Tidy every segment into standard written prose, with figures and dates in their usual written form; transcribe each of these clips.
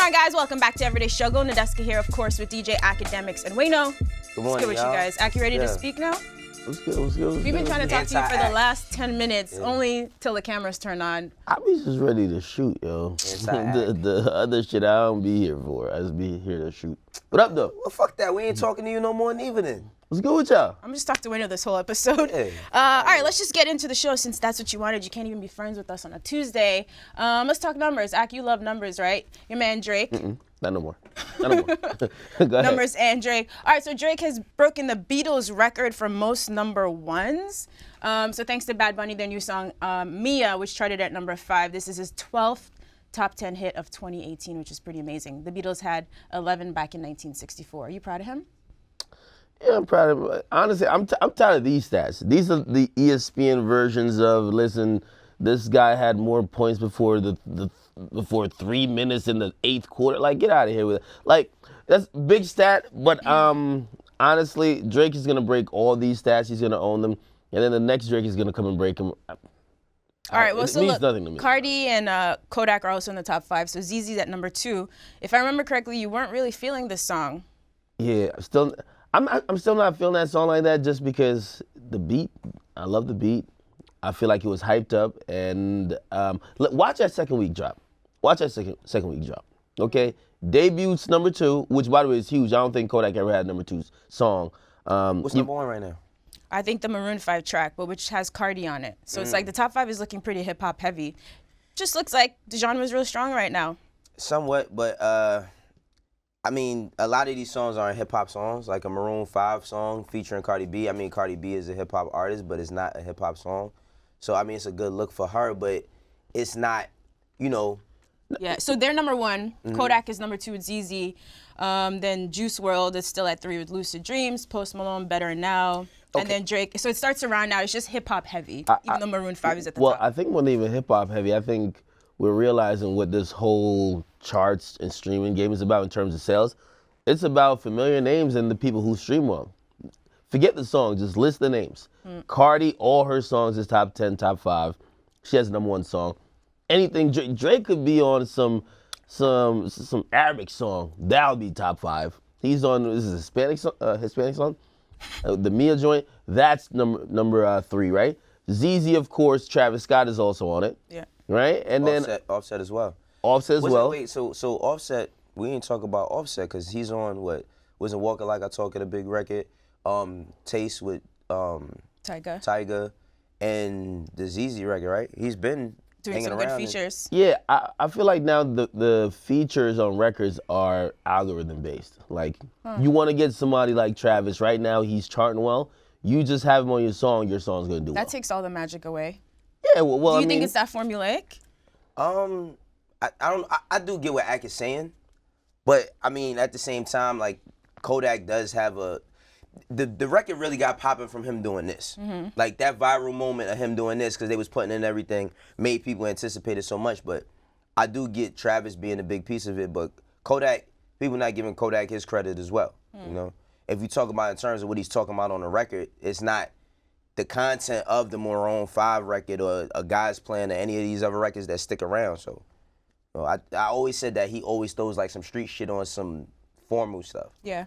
morning, guys. Welcome back to Everyday Struggle. Nadeska here, of course, with DJ Akademiks and Wayno. Good morning, Let's go with you guys. Ak, you ready to speak now? What's good? We've been trying to talk to you for the last 10 minutes, only till the cameras turn on. I be just ready to shoot, yo. the other shit I don't be here for. I just be here to shoot. What up, though? Well, fuck that. We ain't talking to you no more in the evening. What's good with y'all? I'm just talking to Wayno this whole episode. Yeah. All right, let's just get into the show since that's what you wanted. You can't even be friends with us on a Tuesday. Let's talk numbers. Ak, you love numbers, right? Your man Drake. Not no more. Go ahead. Numbers and Drake. All right, so Drake has broken the Beatles record for most number ones. So thanks to Bad Bunny, their new song, Mia, which charted at number 5. This is his 12th top 10 hit of 2018, which is pretty amazing. The Beatles had 11 back in 1964. Are you proud of him? Yeah, I'm proud of him. Honestly, I'm tired of these stats. These are the ESPN versions of, listen, this guy had more points before before 3 minutes in the 8th quarter. Like, get out of here with it. Like, that's big stat, but honestly, Drake is gonna break all these stats. He's gonna own them, and then the next Drake is gonna come and break them. All right, well, it so means look, nothing to me. Cardi and Kodak are also in the top 5, so ZZ's at number 2. If I remember correctly, you weren't really feeling this song. Yeah, I'm still not feeling that song like that just because the beat. I love the beat. I feel like it was hyped up, and watch that second week drop. Watch that second week drop. Okay, debuts number 2, which by the way is huge. I don't think Kodak ever had a number 2 song. What's number 1 right now? I think the Maroon 5 track, but which has Cardi on it. So it's like the top 5 is looking pretty hip hop heavy. Just looks like the genre is real strong right now. Somewhat, but I mean, a lot of these songs aren't hip hop songs. Like a Maroon 5 song featuring Cardi B. I mean, Cardi B is a hip hop artist, but it's not a hip hop song. So I mean, it's a good look for her, but it's not, you know. Yeah, so they're number 1. Kodak is number 2 with ZZ. Then Juice WRLD is still at 3 with Lucid Dreams. Post Malone, Better Now. Okay. And then Drake. So it starts around now. It's just hip hop heavy, even though Maroon 5 is at the Well, top. I think more than even hip hop heavy. I think we're realizing what this whole charts and streaming game is about in terms of sales. It's about familiar names and the people who stream well. Forget the song, just list the names. Cardi, all her songs is top 10, top 5. She has a number 1 song. Anything Drake could be on some Arabic song, that would be top 5. He's on, this is a Hispanic song. The Mia joint, that's number 3, right? ZZ, of course, Travis Scott is also on it. Yeah. Right? And Offset as well. Offset as well. Wait, so Offset, we ain't talk about Offset because he's on wasn't Walking Like I Talk at a big record, Taste with Tyga, and the ZZ record, right? He's been Doing some good features. Yeah, I feel like now the features on records are algorithm based. Like, you want to get somebody like Travis right now, he's charting well. You just have him on your song's gonna do well. That takes all the magic away. Yeah, well, Do you think it's that formulaic? I do get what Ak is saying, but I mean at the same time, like Kodak does have the record really got popping from him doing this. Like that viral moment of him doing this because they was putting in everything made people anticipate it so much. But I do get Travis being a big piece of it, but Kodak, people not giving Kodak his credit as well. You know, if you talk about in terms of what he's talking about on the record, it's not the content of the Maroon 5 record or a guy's playing or any of these other records that stick around. So you know, I always said that he always throws like some street shit on some formal stuff. Yeah.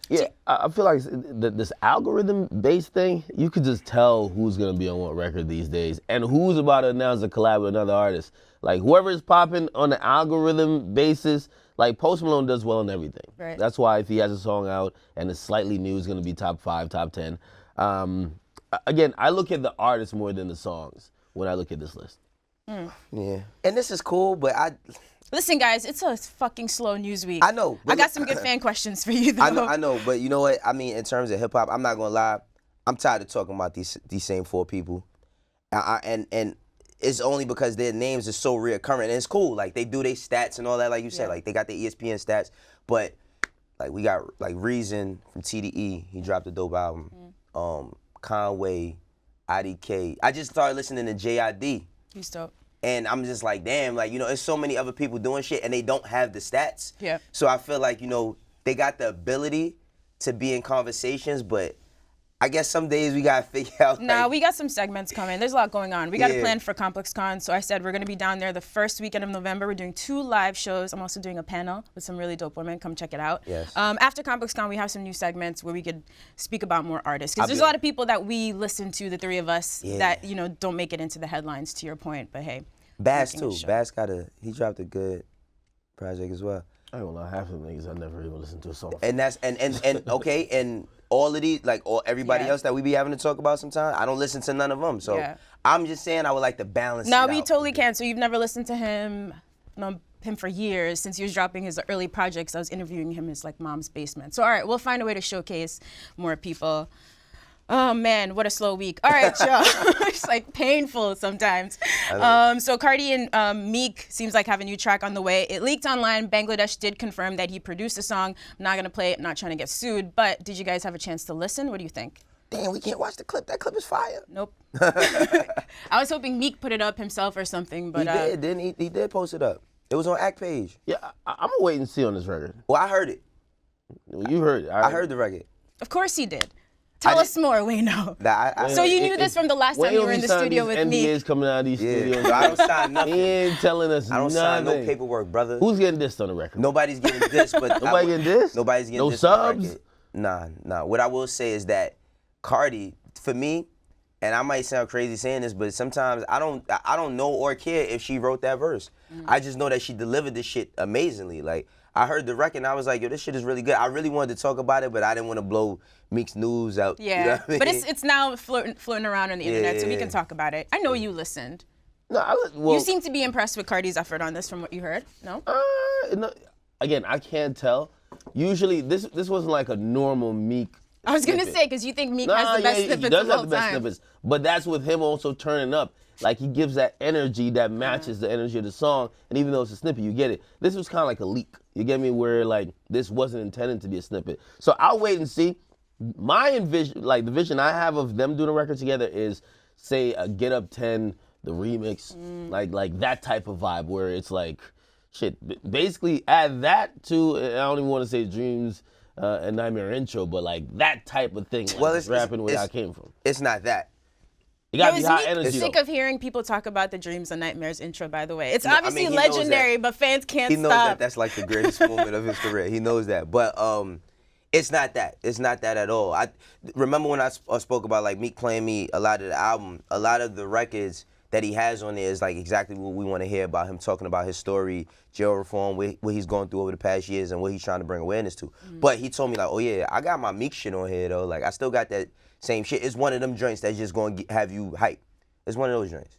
Yeah, I feel like this algorithm-based thing, you could just tell who's gonna be on what record these days and who's about to announce a collab with another artist. Like whoever is popping on the algorithm basis, like Post Malone does well in everything. Right. That's why if he has a song out and it's slightly new, it's gonna be top 5, top 10. Again, I look at the artist more than the songs when I look at this list. Yeah, and this is cool, but Listen, guys, it's a fucking slow news week. I know. I got some good fan questions for you, though. I know, but you know what? I mean, in terms of hip hop, I'm not gonna lie. I'm tired of talking about these same 4 people, and it's only because their names are so reoccurring. And it's cool, like they do their stats and all that, like you said, like they got the ESPN stats. But like we got like Reason from TDE, he dropped a dope album. Conway, IDK. I just started listening to JID. He's dope. And I'm just like, damn, like, you know, there's so many other people doing shit and they don't have the stats. Yeah. So I feel like, you know, they got the ability to be in conversations, but I guess some days we gotta figure out. Nah, like, we got some segments coming. There's a lot going on. We got a Yeah. plan for Complex Con. So I said we're going to be down there the first weekend of November. We're doing 2 live shows. I'm also doing a panel with some really dope women. Come check it out. Yes. After Complex Con, we have some new segments where we could speak about more artists. Because I'll there's be- a lot of people that we listen to, the 3 of us, Yeah. that, you know, don't make it into the headlines, to your point. But hey. Bass making a too. show. Bass he dropped a good project as well. I don't know, half of the niggas I never even listened to a song. And that's and okay, and all of these, like everybody Yeah. else that we be having to talk about sometimes, I don't listen to none of them. So Yeah. I'm just saying I would like to balance No, it we out. totally can. So you've never listened to him, him for years, since he was dropping his early projects. I was interviewing him in his like mom's basement. So all right, we'll find a way to showcase more people. Oh man, what a slow week. All right, y'all. It's like painful sometimes. So Cardi and Meek seems like have a new track on the way. It leaked online. Bangladesh did confirm that he produced the song. I'm not gonna play it, I'm not trying to get sued, but did you guys have a chance to listen? What do you think? Damn, we can't watch the clip. That clip is fire. Nope. I was hoping Meek put it up himself or something, but He did, didn't he? He did post it up. It was on Act page. Yeah, I'm gonna wait and see on this record. Well, I heard it. You heard it. I heard the record. of course he did. Tell us more, Wayno. So you knew this from the last time you were in the studio with me. NDAs coming out of these studios. I don't sign nothing. He ain't telling us I don't nothing. sign no paperwork, brother. Who's getting dissed on the record? Nobody's getting this, but Nobody getting dissed? Nobody's getting No this on the subs? record. Nah. What I will say is that Cardi, for me, and I might sound crazy saying this, but sometimes I don't know or care if she wrote that verse. I just know that she delivered this shit amazingly. Like, I heard the record and I was like, yo, this shit is really good. I really wanted to talk about it, but I didn't want to blow Meek's news out. Yeah, You know what I mean? but it's now floating around on the internet, so we Yeah. can talk about it. I know you listened. No, well, You seem to be impressed with Cardi's effort on this from what you heard, no? no, again, I can't tell. Usually, this wasn't like a normal Meek. I was going to snippet. say, because you think Meek has the best he snippets does of have all the best time. snippets, but that's with him also turning up. Like, he gives that energy that matches the energy of the song, and even though it's a snippet, you get it. This was kind of like a leak. You get me? Where, like, this wasn't intended to be a snippet. So I'll wait and see. My the vision I have of them doing a record together is, say, a Get Up 10, the remix, like that type of vibe where it's like, shit, basically add that to, I don't even want to say Dreams and Nightmare intro, but like that type of thing. Like, Well, it's rapping where I came from. It's not that. It gotta Yo, be is high Meek energy. sick though. of hearing people talk about the Dreams and Nightmares intro, by the way. It's No, I obviously mean, he knows legendary, that. but fans can't He knows stop. that that's like the greatest moment of his career. He knows that. But it's not that. It's not that at all. I remember when I spoke about like Meek playing me a lot of the album, a lot of the records that he has on there is like exactly what we want to hear about him talking about his story, jail reform, what he's going through over the past years and what he's trying to bring awareness to. But he told me like, oh yeah, I got my Meek shit on here though. Like I still got that same shit. It's one of them joints that's just going to have you hype. It's one of those joints.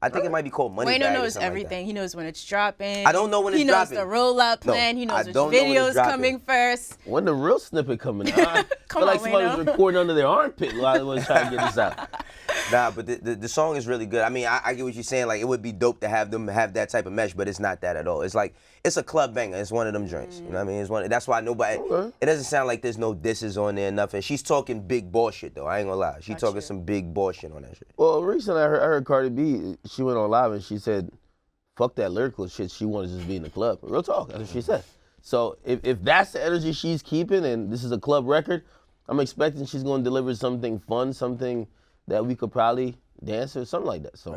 I think it might be called Money Wayno Bag or knows something everything. Like He knows when it's dropping. I don't know when it's He knows dropping. the rollout plan. No, he I knows which don't know when it's videos dropping. coming first. When the real snippet coming out? I Come feel like on, somebody Wayno. was recording under their armpit while they was trying to get this out. that. Nah, but the song is really good. I mean, I get what you're saying. Like, it would be dope to have them have that type of mesh, but it's not that at all. It's like, it's a club banger. It's one of them joints. You know what I mean? It's one. That's why nobody, it doesn't sound like there's no disses on there, nothing. She's talking big bullshit, though. I ain't gonna lie. She's talking some big bullshit on that shit. Well, recently I heard Cardi B, she went on live and she said, fuck that lyrical shit, she wanted to just be in the club. Real talk, that's what she said. So if that's the energy she's keeping and this is a club record, I'm expecting she's gonna deliver something fun, something that we could probably dance or something like that. So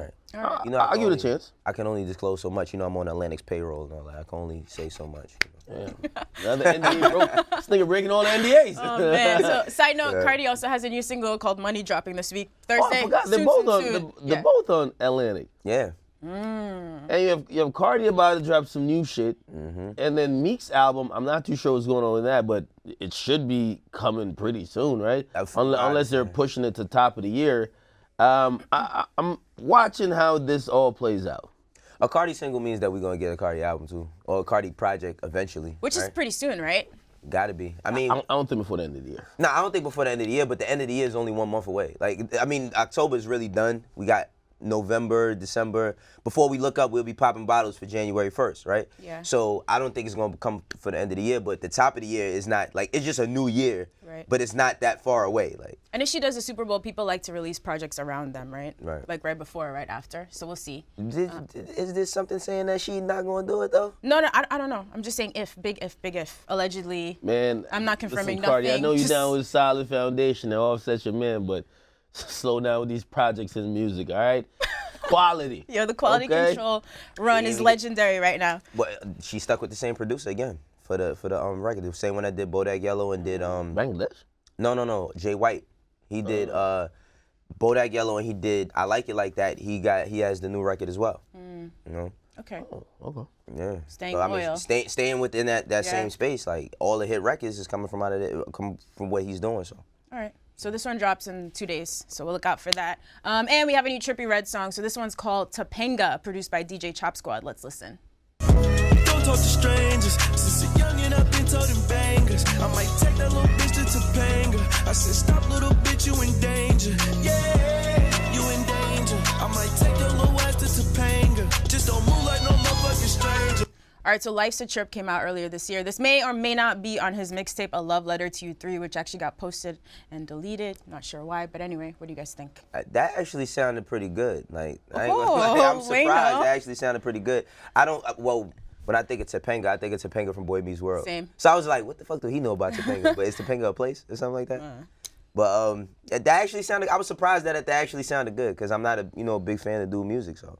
You know, I'll give it a chance. I can only disclose so much. You know, I'm on Atlantic's payroll and all that. I can only say so much. You know? Another NDA broke. This nigga breaking all the NDAs. Oh man! So side note, Cardi also has a new single called "Money" dropping this week, Thursday. Oh, I forgot. They're Soon, both soon, on. soon. They're both on Atlantic. Yeah. And you have Cardi about to drop some new shit, and then Meek's album. I'm not too sure what's going on with that, but it should be coming pretty soon, right? Unless they're pushing it to top of the year. I'm watching how this all plays out. A Cardi single means that we're gonna get a Cardi album too, or a Cardi project eventually. Which is right? pretty soon, right? Gotta be. I mean, I don't think before the end of the year. I don't think before the end of the year, but the end of the year is only 1 month away. Like, I mean, October is really done. We got November, December. Before we look up, we'll be popping bottles for January 1st, right? Yeah. So I don't think it's gonna come for the end of the year, but the top of the year is not like it's just a new year, Right. but it's not that far away, like. And if she does the Super Bowl, people like to release projects around them, right? Right. Like right before or right after. So we'll see. Is this something saying that she not gonna do it though? No, I don't know. I'm just saying if, big if. Allegedly. Man, I'm not confirming listen, Cardi, nothing. I know you're Just- down with a solid foundation and Offset your man, but slow down with these projects and music, all right? Quality. Yo, the quality Okay? control run is legendary right now. But she stuck with the same producer again for the record. The same one that did Bodak Yellow and did Bangladesh? No, Jay White. He did Bodak Yellow and he did I Like It Like That. He has the new record as well. You know? Okay. Oh, okay. Yeah. Staying I mean, loyal. staying within that Yeah. same space. Like all the hit records is coming from come from what he's doing. So. All right. So this one drops in 2 days, so we'll look out for that. And we have a new Trippie Redd song. So this one's called Topanga, produced by DJ Chop Squad. Let's listen. Don't talk to strangers. Since a youngin' I've been told them bangers. I might take that little bitch to Topanga. I said, stop, little bitch, you in danger. Yeah, you in danger. I might take your little ass to Topanga. Just don't move like no motherfucking stranger. All right, so Life's a Trip came out earlier this year. This may or may not be on his mixtape, A Love Letter to You 3, which actually got posted and deleted. Not sure why, but anyway, what do you guys think? That actually sounded pretty good. Like, I ain't Oh, gonna lie, I'm surprised. Wayno. That actually sounded pretty good. I don't, well, when I think of Topanga, I think of Topanga from Boy Meets World. Same. So I was like, what the fuck do he know about Topanga? But is Topanga a place or something like that? But that actually sounded, I was surprised that actually sounded good because I'm not a big fan of dude music, so.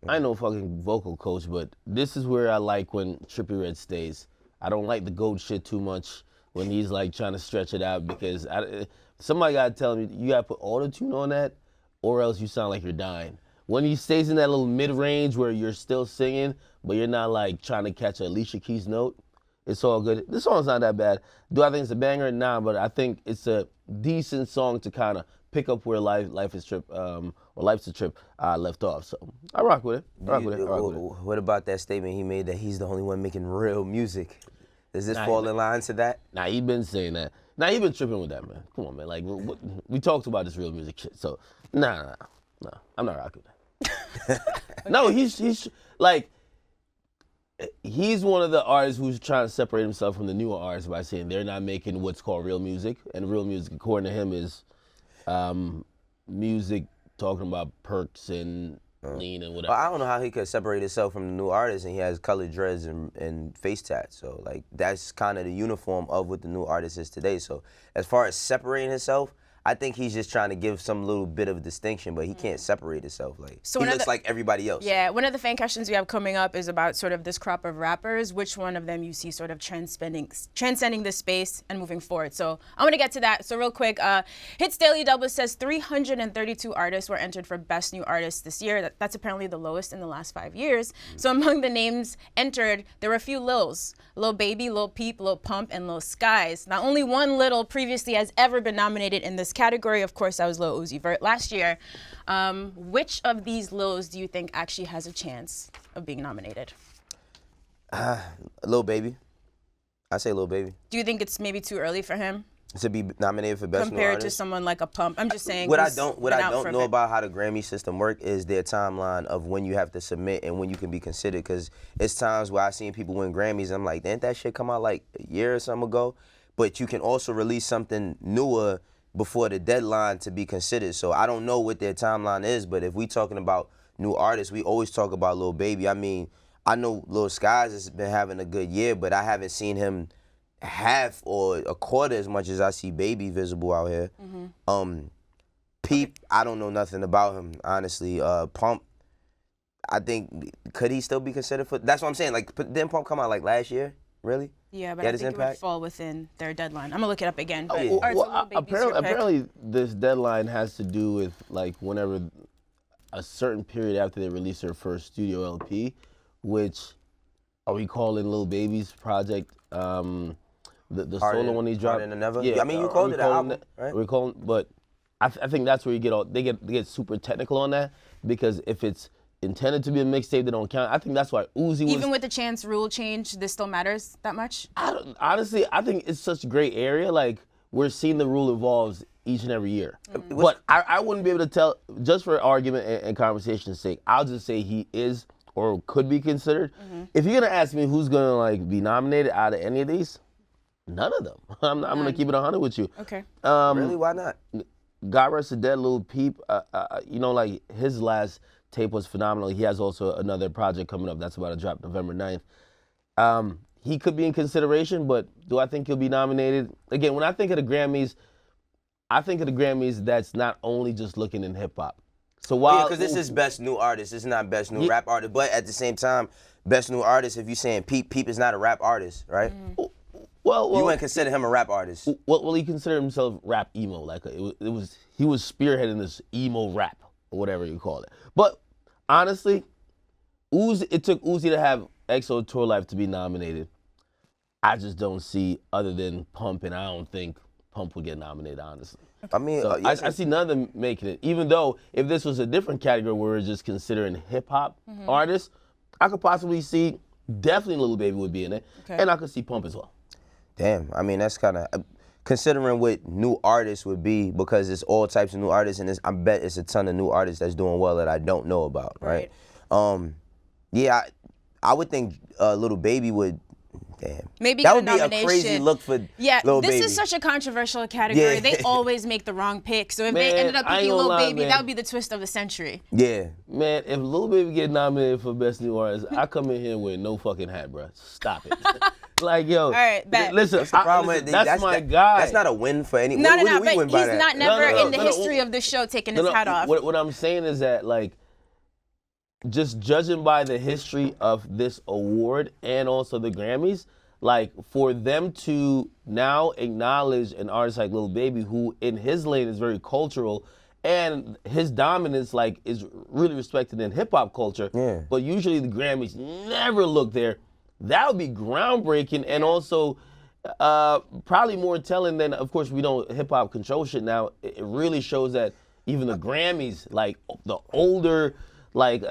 I ain't no fucking vocal coach, but this is where I like when Trippie Redd stays. I don't like the goat shit too much when he's like trying to stretch it out because somebody gotta tell me you gotta put auto-tune on that or else you sound like you're dying. When he stays in that little mid-range where you're still singing, but you're not like trying to catch a Alicia Keys note, it's all good. This song's not that bad. Do I think it's a banger? Nah, but I think it's a decent song to kind of pick up where Life's a Trip left off. So I rock with it. What about that statement he made that he's the only one making real music? Does this fall in line to that? Nah, he been saying that. Nah, he been tripping with that, man. Come on, man. Like we talked about this real music shit. So nah, I'm not rocking with that. No, he's like. He's one of the artists who's trying to separate himself from the newer artists by saying they're not making what's called real music, and real music, according to him, is music talking about perks and lean and whatever. Well, I don't know how he could separate himself from the new artist and he has colored dreads and face tats. So like that's kind of the uniform of what the new artist is today. So as far as separating himself, I think he's just trying to give some little bit of distinction, but he can't separate himself. Like So he one of looks the- like everybody else. Yeah, one of the fan questions we have coming up is about sort of this crop of rappers. Which one of them you see sort of transcending this space and moving forward? So I'm gonna get to that. So real quick, Hits Daily Double says 332 artists were entered for Best New Artist this year. That's apparently the lowest in the last 5 years. So among the names entered, there were a few Lils: Lil Baby, Lil Peep, Lil Pump, and Lil Skies. Not only one Lil previously has ever been nominated in this category. Of course, that was Lil Uzi Vert last year. Which of these Lils do you think actually has a chance of being nominated? Lil Baby. I say Lil Baby. Do you think it's maybe too early for him To be nominated for Best New compared to Artist. someone like a Pump? I'm just saying. What I who's don't been out for know a bit. about how the Grammy system work is their timeline of when you have to submit and when you can be considered. Because it's times where I've seen people win Grammys. I'm like, didn't that shit come out like a year or something ago? But you can also release something newer before the deadline to be considered. So I don't know what their timeline is, but if we talking about new artists, we always talk about Lil Baby. I mean, I know Lil Skies has been having a good year, but I haven't seen him half or a quarter as much as I see Baby visible out here. Peep, I don't know nothing about him, honestly. Pump, I think, could he still be considered for, that's what I'm saying, like, didn't Pump come out like last year, really? Yeah, but He I had his think it would impact? fall within their deadline. I'm gonna look it up again. But, yeah. all right, so Lil Baby's your pick. Apparently, this deadline has to do with like whenever a certain period after they release their first studio LP, which are we calling Lil Baby's project the solo one he dropped? Harder Than Ever? Yeah, I mean, you called it an album, right? We're calling, but I think that's where you get all they get super technical on that because if it's intended to be a mixtape, they don't count. I think that's why Uzi was. Even with the chance rule change, this still matters that much? Honestly, I think it's such a great area. Like we're seeing the rule evolves each and every year. But I wouldn't be able to tell, just for argument and conversation's sake, I'll just say he is or could be considered. If you're gonna ask me who's gonna like be nominated out of any of these, none of them. I'm gonna keep it 100 with you. Okay. Really? Why not? God Rest the Dead, Lil Peep, you know, like his last tape was phenomenal. He has also another project coming up that's about to drop November 9th. He could be in consideration, but do I think he'll be nominated? Again, when I think of the Grammys, I think of the Grammys that's not only just looking in hip hop. So while because this is best new artist, it's not best new rap artist. But at the same time, best new artist. If you're saying Peep is not a rap artist, right? Well, you wouldn't consider him a rap artist. Well, he considered himself rap emo. Like he was spearheading this emo rap or whatever you call it. But honestly, it took Uzi to have EXO Tour Life to be nominated. I just don't see, other than Pump, and I don't think Pump would get nominated, honestly. I mean, so I see none of them making it. Even though if this was a different category where we're just considering hip hop artists, I could possibly see definitely Lil Baby would be in it, and I could see Pump as well. Damn, I mean, that's kind of, considering what new artists would be, because it's all types of new artists, and I bet it's a ton of new artists that's doing well that I don't know about, right? Yeah, I would think Lil Baby would, damn. Maybe that would be nomination. A crazy look for Lil Baby. This is such a controversial category. Yeah. They always make the wrong pick. So if Man, they ended up picking Lil Baby, man. that would be the twist of the century. Yeah. Man, if Lil Baby get nominated for Best New Artist, I come in here with no fucking hat, bro. Stop it. Like, yo, all right, bet. Listen, That's the problem. that's my guy. That's not a win for anyone. No, we win but by he's that. not never in the no, history of the show taking his hat off. What I'm saying is that, like, just judging by the history of this award and also the Grammys, like, for them to now acknowledge an artist like Lil Baby, who in his lane is very cultural, and his dominance, like, is really respected in hip hop culture. Yeah. But usually the Grammys never look there. That would be groundbreaking, and also probably more telling than, of course, we don't hip hop control shit now. It really shows that even the Grammys, like the older, like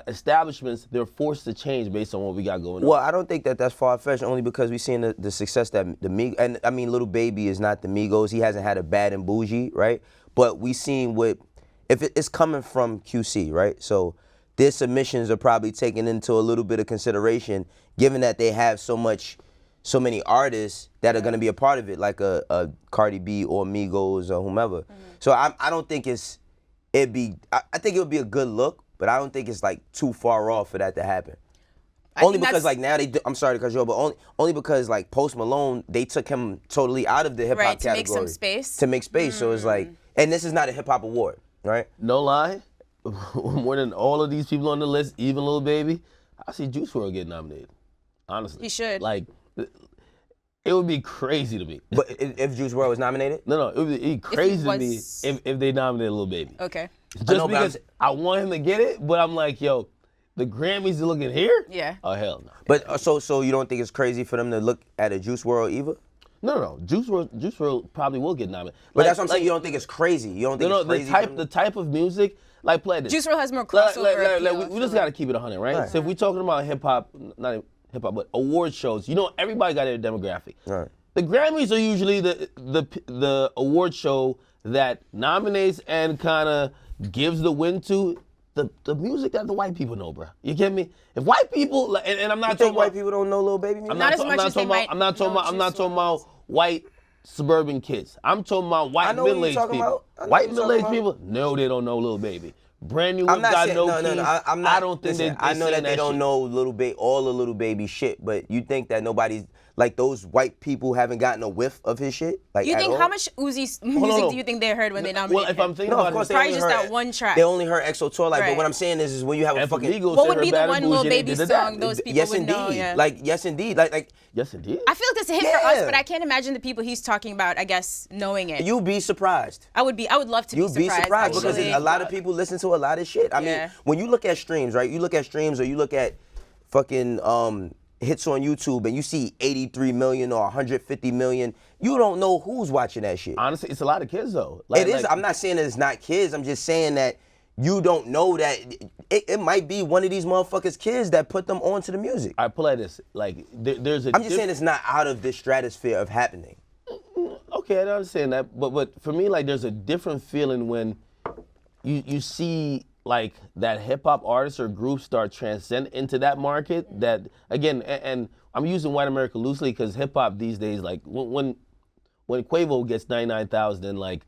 establishments, they're forced to change based on what we got going on. Well, I don't think that that's far-fetched, only because we've seen the success that the Migos, and I mean, Lil Baby is not the Migos. He hasn't had a Bad and Bougie, right? But we seen if it's coming from QC, right? So their submissions are probably taken into a little bit of consideration, given that they have so many artists that are going to be a part of it, like a Cardi B or Migos or whomever. So I don't think I think it would be a good look, but I don't think it's like too far off for that to happen. Only because like now I'm sorry to cut you off, but only because like Post Malone, they took him totally out of the hip hop category. To make some space. To make space. So it's like, and this is not a hip hop award, right? No lie, more than all of these people on the list, even Lil Baby, I see Juice WRLD get nominated. Honestly. He should. Like, it would be crazy to me. But if Juice WRLD was nominated? No, it would be crazy to me if they nominated Lil Baby. Okay. Just because I want him to get it, but I'm like, yo, the Grammys are looking here? Yeah. Oh, hell no. But so you don't think it's crazy for them to look at a Juice WRLD either? No. Juice WRLD probably will get nominated. But that's what I'm saying. You don't think it's crazy. You don't think it's crazy. The type of music, like, play this. Juice WRLD has more crossover appeal. We just got to keep it 100, right? So if we're talking about hip hop, not even hip hop, but award shows, you know, everybody got their demographic. Right. The Grammys are usually the award show that nominates and kind of gives the win to the music that the white people know, bro. You get me? If white people, and I'm not talking about white people don't know Lil Baby music? Not as much as they might. I'm not talking about white suburban kids. I'm talking about white middle-aged people. White middle-aged people, no, they don't know Lil Baby. Brand new, I'm not got saying, no no. keys. I don't think I know that they don't know all the Lil Baby shit, but you think that nobody's, like, those white people haven't gotten a whiff of his shit? Like, you think all? how much Uzi's music do you think they heard when they nominated Well, if I'm thinking No, about of course it, they probably only just heard that one track. They only heard EXO Tour Life, Right. but what I'm saying is when you have a and fucking... Migos What said would her be the Bad one and Lil Bougie, they Baby did that. song those people Yes, would indeed. know? Yeah. Like, yes, indeed. Like Yes, indeed. I feel like that's a hit for us, Yeah. but I can't imagine the people he's talking about, I guess, knowing it. you'd be surprised. I would love to You'd be surprised. because actually. a lot of people listen to a lot of shit. I mean, Yeah. when you look at streams, right? You look at streams or you look at fucking hits on YouTube and you see 83 million or 150 million, you don't know who's watching that shit. Honestly, it's a lot of kids, though. Like, It is. I'm not saying that it's not kids. I'm just saying that you don't know that it might be one of these motherfuckers' kids that put them onto the music. I play this. Like, there's a... I'm just saying it's not out of the stratosphere of happening. Okay. okay, I understand that, but for me, like, there's a different feeling when you see like that hip hop artists or groups start transcend into that market. That again, and I'm using white America loosely because hip hop these days, like when Quavo gets 99,000 in like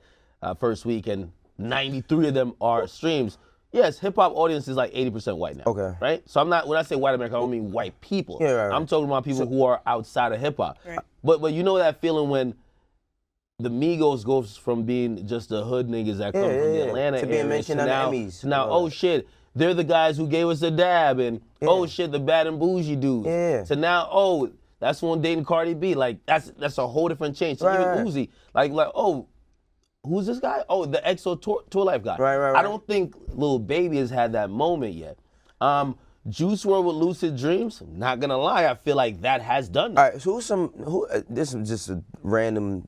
first week and 93 of them are streams. Yes, hip hop audience is like 80% white now. Okay. Right? So I'm not, when I say white America, I don't mean white people. Yeah, right. I'm talking about people who are outside of hip hop. Right. But you know that feeling when the Migos goes from being just the hood niggas that come from the Atlanta to being area mentioned on the Emmys. to now, oh shit, they're the guys who gave us a dab, and oh shit, the bad and bougie dudes. Yeah. So now, oh, that's one dating Cardi B. Like that's a whole different change. So even Uzi, like oh, who's this guy? Oh, the EXO Tour Life guy. Right. I don't think Lil Baby has had that moment yet. Juice WRLD with Lucid Dreams. Not gonna lie, I feel like that has done that. All right, so this is just a random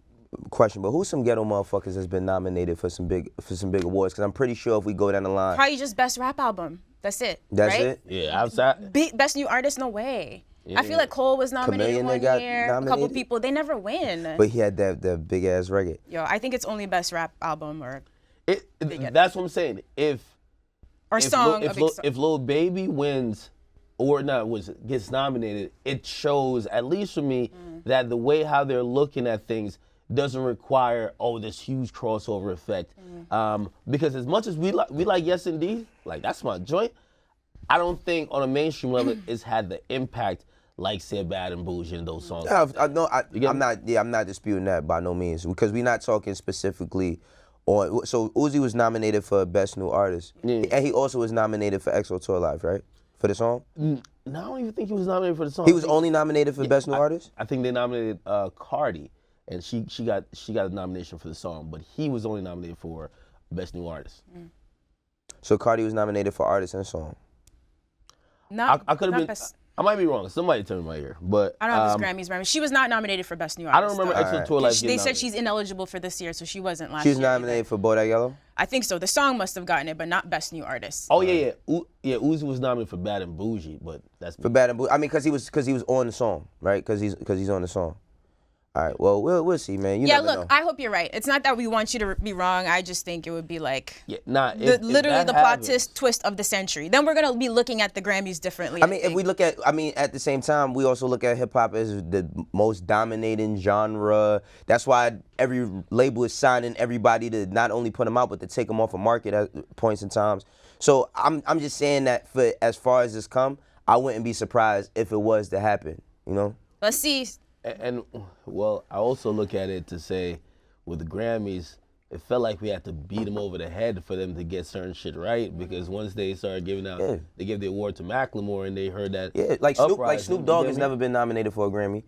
question, but who's some ghetto motherfuckers that's been nominated for some big awards? Because I'm pretty sure if we go down the line, Probably just best rap album. That's it. that's right? it. Yeah, outside. Best new artist, no way. I feel Yeah. like Cole was nominated Chameleon, one they got year. A couple nominated? people, they never win. But he had that big ass record. Yo, I think it's only best rap album or That's what I'm saying. If song. if Lil Baby wins or gets nominated, it shows, at least for me, that the way how they're looking at things doesn't require this huge crossover effect. Because as much as we like Yes Indeed, like that's my joint, I don't think on a mainstream level it's had the impact like say Bad and Bougie and those songs. Yeah, I'm not disputing that by no means, because we're not talking specifically on. So Uzi was nominated for Best New Artist, and he also was nominated for EXO Tour Life, right? For the song? No, I don't even think he was nominated for the song. He was only nominated for Best New Artist? I think they nominated Cardi, and she got a nomination for the song, but he was only nominated for Best New Artist. So Cardi was nominated for Artist and Song. I could have been. I might be wrong. Somebody tell me my ear, but I don't know if it's Grammys. She was not nominated for Best New Artist. I don't remember EXO Tour Life. They said she's ineligible for this year, so she wasn't last She was year. nominated for Bodak Yellow? I think so. The song must have gotten it, but not Best New Artist. Oh yeah. Uzi was nominated for Bad and Bougie, but that's For Bad and Bougie. I mean, because he was on the song, right? Because he's on the song. All right. Well, we'll see, man. You never know. I hope you're right. It's not that we want you to be wrong. I just think it would be like literally the plot twist of the century. Then we're gonna be looking at the Grammys differently. I mean, if we look at, at the same time, we also look at hip hop as the most dominating genre. That's why every label is signing everybody to not only put them out, but to take them off a market at points in times. So I'm just saying that for as far as this come, I wouldn't be surprised if it was to happen. You know. Let's see. And well, I also look at it to say, with the Grammys, it felt like we had to beat them over the head for them to get certain shit right. Because once they started giving out, they gave the award to Macklemore, and they heard that. Yeah, like Snoop Dogg has never been nominated for a Grammy.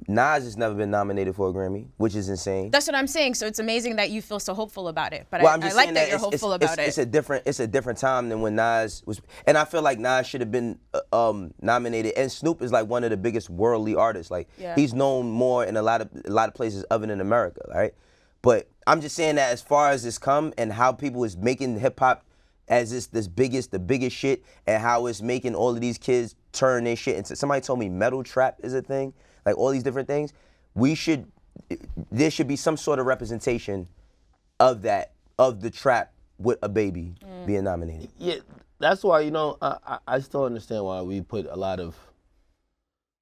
Nas has never been nominated for a Grammy, which is insane. That's what I'm saying. So it's amazing that you feel so hopeful about it. But well, I like that you're hopeful about it. It's a different time than when Nas was, and I feel like Nas should have been nominated. And Snoop is like one of the biggest worldly artists. Like he's known more in a lot of places other than America, right? But I'm just saying that as far as this come and how people is making hip hop as the biggest shit, and how it's making all of these kids turn their shit into. Somebody told me metal trap is a thing. Like all these different things, there should be some sort of representation of the trap with a baby being nominated. Yeah, that's why, I still understand why we put a lot of,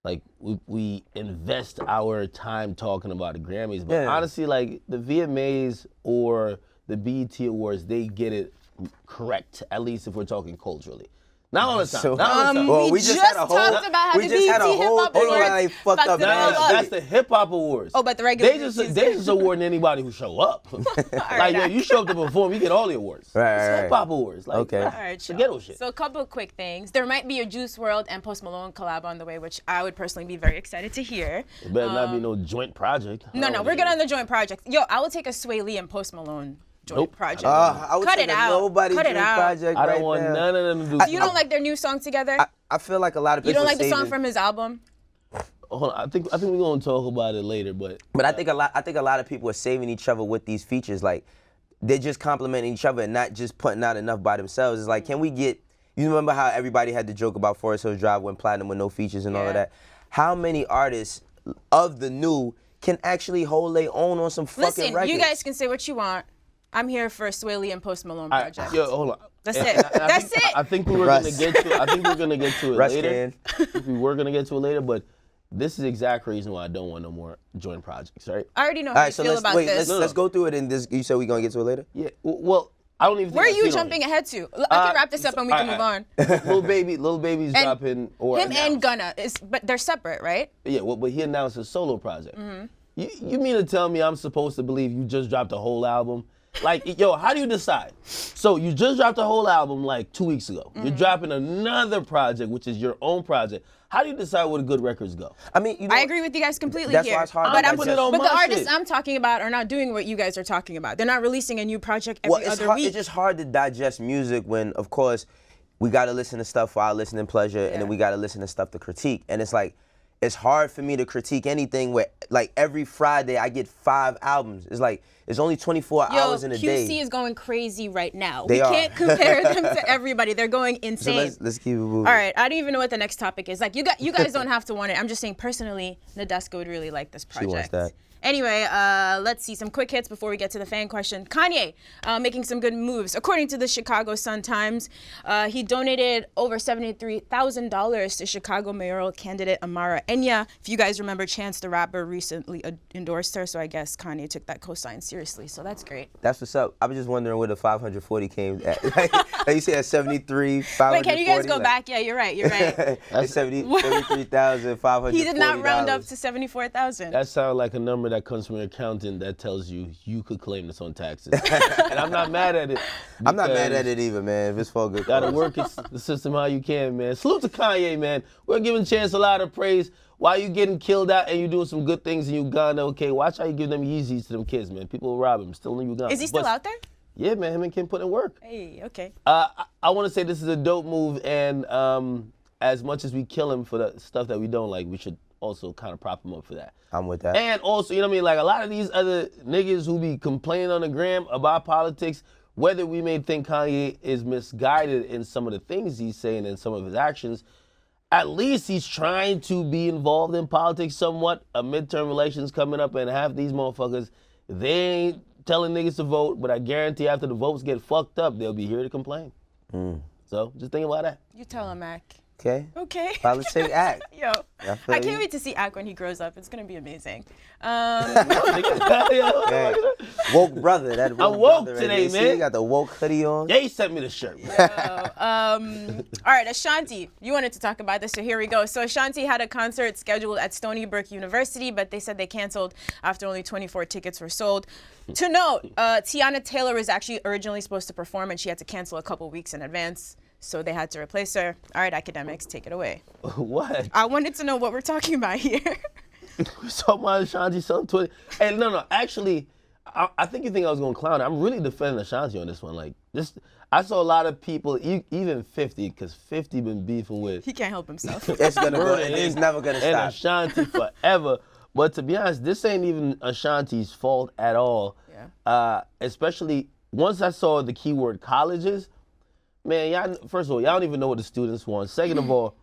like, we invest our time talking about the Grammys. But honestly, like, the VMAs or the BET Awards, they get it correct, at least if we're talking culturally. Not all the time. Well, we just talked about how the BET Hip Hop Awards fucked up. That's the Hip Hop Awards. Oh, but the regular they just awarding anybody who show up. Like, yo, you show up to perform, you get all the awards. Right. It's Hip Hop Awards. Like, okay. All right, the ghetto shit. So a couple of quick things. There might be a Juice WRLD and Post Malone collab on the way, which I would personally be very excited to hear. It better not be no joint project. No, we're good on the joint project. Yo, I will take a Sway Lee and Post Malone joint project. I would Cut take it a out. nobody Cut it joint out. project I don't right want now. none of them to do. You don't like their new song together? I feel like a lot of people. You don't like the song from his album? Hold on, I think we're gonna talk about it later, but I think a lot of people are saving each other with these features. Like they're just complimenting each other and not just putting out enough by themselves. It's like, can we get? You remember how everybody had the joke about Forest Hills Drive went platinum with no features and all of that? How many artists of the new can actually hold their own on some fucking Listen, records. you guys can say what you want. I'm here for Sway Lee and Post Malone project. Yo, hold on. That's it. That's it. I think we were gonna get to. I think we're gonna get to it Russ later. can. I think we were gonna get to it later, but this is the exact reason why I don't want no more joint projects, right? I already know All how right, you so feel let's about wait. this. Let's go through it. And this, you said we're gonna get to it later. Yeah. Well, I don't even. Where are think you I've seen jumping on ahead to? I can wrap this up and we can move on. Lil Baby's dropping or Him announced. and Gunna but they're separate, right? Yeah, well, but he announced a solo project. Mm-hmm. You mean to tell me I'm supposed to believe you just dropped a whole album? Like, yo, how do you decide? So you just dropped a whole album like 2 weeks ago. Mm-hmm. You're dropping another project, which is your own project. How do you decide where the good records go? I mean, you know, I agree with you guys completely That's here. why it's hard to but digest. but the my artists shit. I'm talking about are not doing what you guys are talking about. They're not releasing a new project every it's other hard, week. it's just hard to digest music when, of course, we got to listen to stuff for our listening pleasure, and then we got to listen to stuff to critique. And it's like, it's hard for me to critique anything where, like, every Friday I get 5 albums. It's like, it's only 24 hours in a QC day. is going crazy right now. They we are. can't compare them to everybody. They're going So insane. let's keep it moving. All right, I don't even know what the next topic is. Like, you guys don't have to want it. I'm just saying, personally, Nadeska would really like this project. wants that. Anyway, let's see some quick hits before we get to the fan question. Kanye making some good moves. According to the Chicago Sun-Times, he donated over $73,000 to Chicago mayoral candidate Amara Enya. If you guys remember, Chance the Rapper recently endorsed her, so I guess Kanye took that cosign seriously, so that's great. That's what's up. I was just wondering where the 540 came at. Like you said, 73, 540. Wait, can you guys go back? Yeah, you're right. It's 73,540. He did not round up to 74,000. That sounds like a number that comes from an accountant that tells you could claim this on taxes. And I'm not mad at it. I'm not mad at it either, man. If it's for a good Gotta cause. work the system how you can, man. Salute to Kanye, man. We're giving Chance a lot of praise. While you getting killed out and you doing some good things in Uganda, okay, watch how you give them Yeezys to them kids, man. People will rob them, still in Uganda. Is he still out there? Yeah, man, him and Kim put in work. Hey, okay. I want to say this is a dope move, and as much as we kill him for the stuff that we don't like, we should also kind of prop him up for that. I'm with that. And also, you know what I mean? Like a lot of these other niggas who be complaining on the gram about politics, whether we may think Kanye is misguided in some of the things he's saying and some of his actions, at least he's trying to be involved in politics somewhat. A midterm elections coming up, and half these motherfuckers, they ain't telling niggas to vote, but I guarantee after the votes get fucked up, they'll be here to complain. So just think about that. You tell him, Mac. Okay. Okay. Politic act. Yo, I I feel you. can't wait to see Ak when he grows up. It's gonna be amazing. Yeah. Woke brother. That I'm woke brother today, there. See, man. you got the woke hoodie on. They sent me the shirt. All right, Ashanti, you wanted to talk about this, so here we go. So Ashanti had a concert scheduled at Stony Brook University, but they said they canceled after only 24 tickets were sold. To note, Tiana Taylor was actually originally supposed to perform, and she had to cancel a couple weeks in advance, so they had to replace her. All right, Akademiks, take it away. What? I wanted to know what we're talking about here. We saw my Ashanti selling 20. Hey, no, actually, I think you think I was gonna clown. I'm really defending Ashanti on this one. Like, this, I saw a lot of people, even 50, because 50 been beefing with He can't help himself. It's gonna go. Murder It's Inc. never gonna and stop. Ashanti forever. But to be honest, this ain't even Ashanti's fault at all. Yeah. Especially once I saw the keyword colleges, man, y'all, first of all, y'all don't even know what the students want. Second of all,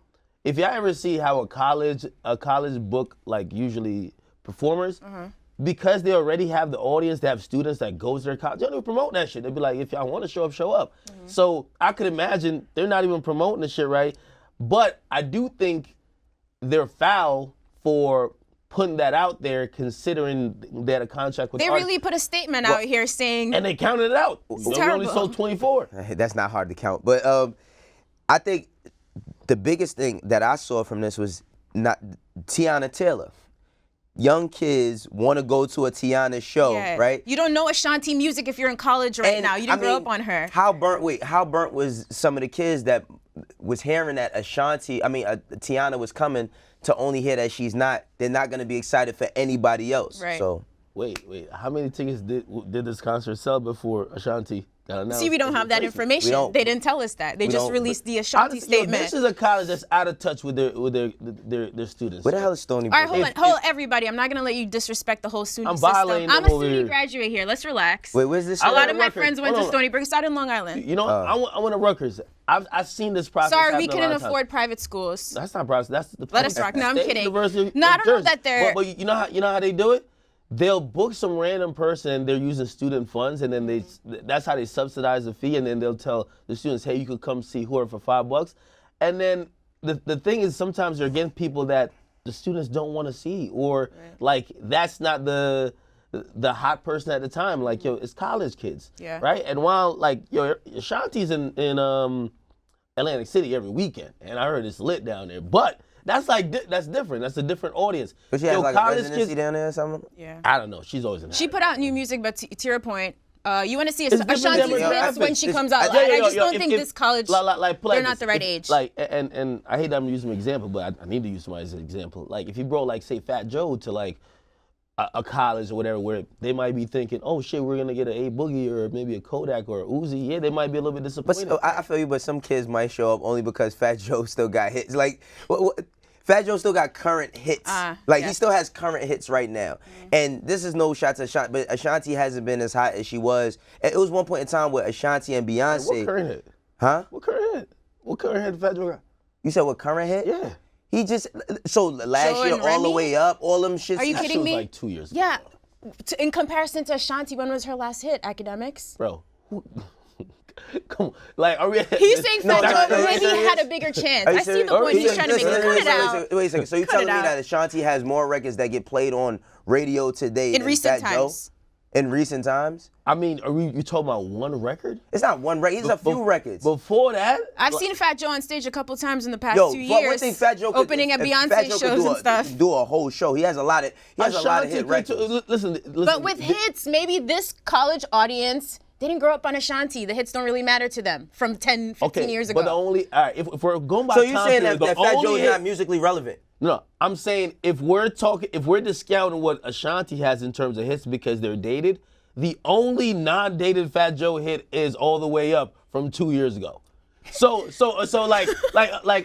if y'all ever see how a college book like usually performers, because they already have the audience, they have students that goes to their college, they don't even promote that shit. They'd be like, if y'all want to show up, show up. So I could imagine they're not even promoting the shit right. But I do think they're foul for putting that out there, considering they had a contract with They Artist. really put a statement out here saying, And they counted it out. We only terrible. sold 24. That's not hard to count. But I think the biggest thing that I saw from this was not Tiana Taylor. Young kids want to go to a Tiana show, yeah, right? you don't know Ashanti music if you're in college right And, now. You didn't I grow mean, up on her. How burnt was some of the kids that was hearing that Tiana was coming to only hear that she's not? They're not going to be excited for anybody else. Right. So Wait, how many tickets did this concert sell before Ashanti See, we don't have that information. They didn't tell us that. They just released the Ashanti statement. This is a college that's out of touch with their students. Where the hell is Stony All Brook? right, hold everybody. I'm not gonna let you disrespect the whole SUNY system. violating I'm them a over SUNY here. graduate here. Let's relax. Wait, where's this? A lot of my Rutgers. friends went Hold to on. Stony Brook. It's out in Long Island. You know, I went to Rutgers. I've seen this process. Sorry, we happen a couldn't lot of times. afford private schools. That's not process. That's the Let us rock. No, I'm State kidding. University No, I of don't know Jersey. that they're- But you know how they do it? They'll book some random person and they're using student funds, and then that's how they subsidize the fee, and then they'll tell the students, hey, you could come see whoever for $5. And then the thing is, sometimes they're getting people that the students don't want to see, or like that's not the hot person at the time. Like, yo, it's college kids, right? And while like yo, Ashanti's in Atlantic City every weekend, and I heard it's lit down there, but that's different. That's a different audience. But she has like a college residency kids down there or something? Yeah. I don't know. She's always in. She put out new music, but to your point, you want to see It's different Ashanti's demographics. mix when she comes out. Yeah, I just don't if- think if- this college, like, they're not the right age. Like, and I hate that I'm using an example, but I need to use somebody as an example. Like, if you brought, like, say, Fat Joe to, like, a college or whatever, where they might be thinking, oh, shit, we're going to get an A Boogie or maybe a Kodak or a Uzi. Yeah, they might be a little bit disappointed. But I feel you, but some kids might show up only because Fat Joe still got hits. Like, Fat Joe still got current hits. He still has current hits right now. And this is no shot to Ashanti, but Ashanti hasn't been as hot as she was. It was one point in time where Ashanti and Beyonce. What current hit? Huh? What current hit? What current hit Fat Joe got? You said what current hit? Yeah. He just, so last Joe year and all the Remy? way up, all them shits. Are you That kidding shit was me? like 2 years ago. Yeah. In comparison to Ashanti, when was her last hit? Academics? Bro. Come on. Like, are we... He's saying Fat Joe are you maybe serious? had a bigger chance. Are you I see serious? the point he's Listen, trying to make. listen, Cut it listen, out. Wait a second. So you're Cut telling it me out. that Ashanti has more records that get played on radio today In than recent Fat Joe? times. In recent times? I mean, you talking about one record? It's not one record. It's a few records. Before that? I've seen Fat Joe on stage a couple times in the past Yo, 2 one years. thing Fat Joe could, opening at if Beyonce Fat Joe could shows and stuff. Do a whole show. He has a lot of Ashanti hit records. Listen. But with hits, maybe this college audience didn't grow up on Ashanti. The hits don't really matter to them from 10, 15 years ago. But all right, if we're going by So you're time saying period, that the Fat Joe only is not hit- musically relevant? No, I'm saying if we're discounting what Ashanti has in terms of hits because they're dated, the only non-dated Fat Joe hit is All the Way Up from 2 years ago. So like,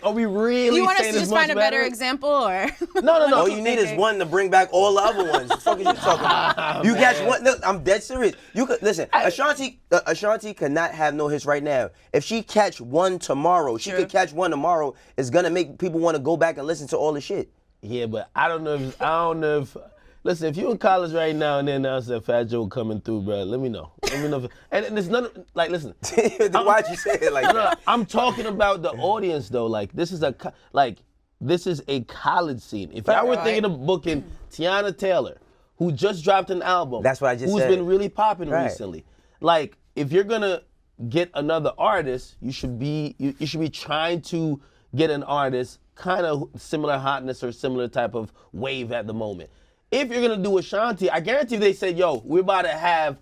are we really? You want us saying to it's just find a much better example, or? No. All you need is one to bring back all the other ones. What the fuck are you talking about? You catch one. Look, I'm dead serious. You could listen. Ashanti could not have no hits right now. If she catch one tomorrow, she could catch one tomorrow. It's gonna make people want to go back and listen to all the shit. Yeah, but I don't know if. Listen, if you in college right now and they announce that Fat Joe coming through, bro, let me know. And it's none. Like, listen. Why'd you say it like that? No, I'm talking about the audience though. Like, this is a college scene. If y'all were thinking of booking Tiana Taylor, who just dropped an album, That's what I just who's said. been really popping Right. recently. Like, if you're gonna get another artist, you should be trying to get an artist kind of similar hotness or similar type of wave at the moment. If you're gonna do Ashanti, I guarantee they said, yo, we're about to have